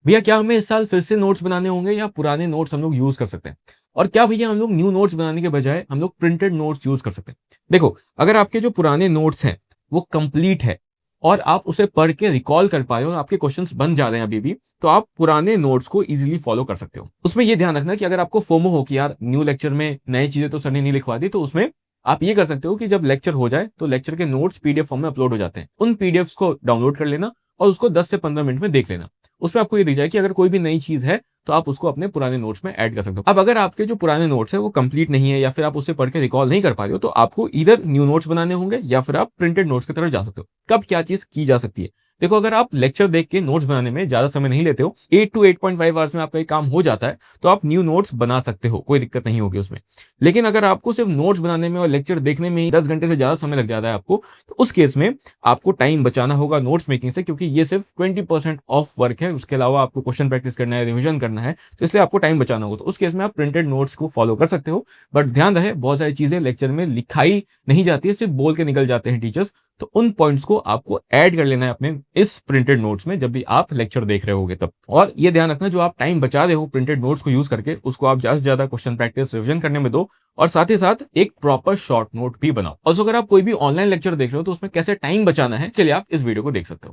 भैया क्या हमें इस साल फिर से नोट्स बनाने होंगे या पुराने नोट्स हम लोग यूज कर सकते हैं? और क्या भैया हम लोग न्यू नोट्स बनाने के बजाय हम लोग प्रिंटेड नोट्स यूज कर सकते हैं? देखो, अगर आपके जो पुराने नोट्स हैं वो कंप्लीट है और आप उसे पढ़ के रिकॉल कर पाए और आपके क्वेश्चंस बन जा रहे हैं अभी भी, तो आप पुराने नोट्स को इजीली फॉलो कर सकते हो। उसमें ये ध्यान रखना कि अगर आपको फोमो हो कि यार न्यू लेक्चर में नई चीजें तो सर ने नहीं लिखवा दी, तो उसमें आप ये कर सकते हो कि जब लेक्चर हो जाए तो लेक्चर के नोट्स पीडीएफ फॉर्म में अपलोड हो जाते हैं, उन पीडीएफ्स को डाउनलोड कर लेना और उसको 10 से 15 मिनट में देख लेना। उसमें आपको ये दिख जाए कि अगर कोई भी नई चीज है तो आप उसको अपने पुराने नोट्स में ऐड कर सकते हो। अब अगर आपके जो पुराने नोट्स है वो कंप्लीट नहीं है या फिर आप उसे पढ़ के रिकॉल नहीं कर पा रहे हो, तो आपको इधर न्यू नोट्स बनाने होंगे या फिर आप प्रिंटेड नोट्स की तरफ जा सकते हो। कब क्या चीज की जा सकती है? देखो, अगर आप लेक्चर देख के नोट्स बनाने में ज्यादा समय नहीं लेते हो, 8 टू 8.5 आवर्स में आपका ये काम हो जाता है, तो आप न्यू नोट्स बना सकते हो, कोई दिक्कत नहीं होगी उसमें। लेकिन अगर आपको सिर्फ नोट्स बनाने में और लेक्चर देखने में ही 10 घंटे से ज्यादा समय लग जाता है आपको, तो उस केस में आपको टाइम बचाना होगा नोट्स मेकिंग से, क्योंकि ये सिर्फ 20% ऑफ वर्क है। उसके अलावा आपको क्वेश्चन प्रैक्टिस करना है, रिविजन करना है, तो इसलिए आपको टाइम बचाना होगा। तो उस केस में आप प्रिंटेड नोट्स को फॉलो कर सकते हो। बट ध्यान रहे, बहुत सारी चीजें लेक्चर में लिखाई नहीं जाती है, सिर्फ बोल के निकल जाते हैं टीचर्स। तो उन पॉइंट्स को आपको ऐड कर लेना है अपने इस प्रिंटेड नोट्स में जब भी आप लेक्चर देख रहे होगे तब। और ये ध्यान रखना, जो आप टाइम बचा रहे हो प्रिंटेड नोट्स को यूज करके, उसको आप ज्यादा से ज्यादा क्वेश्चन प्रैक्टिस रिविजन करने में दो, और साथ ही साथ एक प्रॉपर शॉर्ट नोट भी बनाओ। और अगर आप कोई भी ऑनलाइन लेक्चर देख रहे हो तो उसमें कैसे टाइम बचाना है, इसके लिए आप इस वीडियो को देख सकते हो।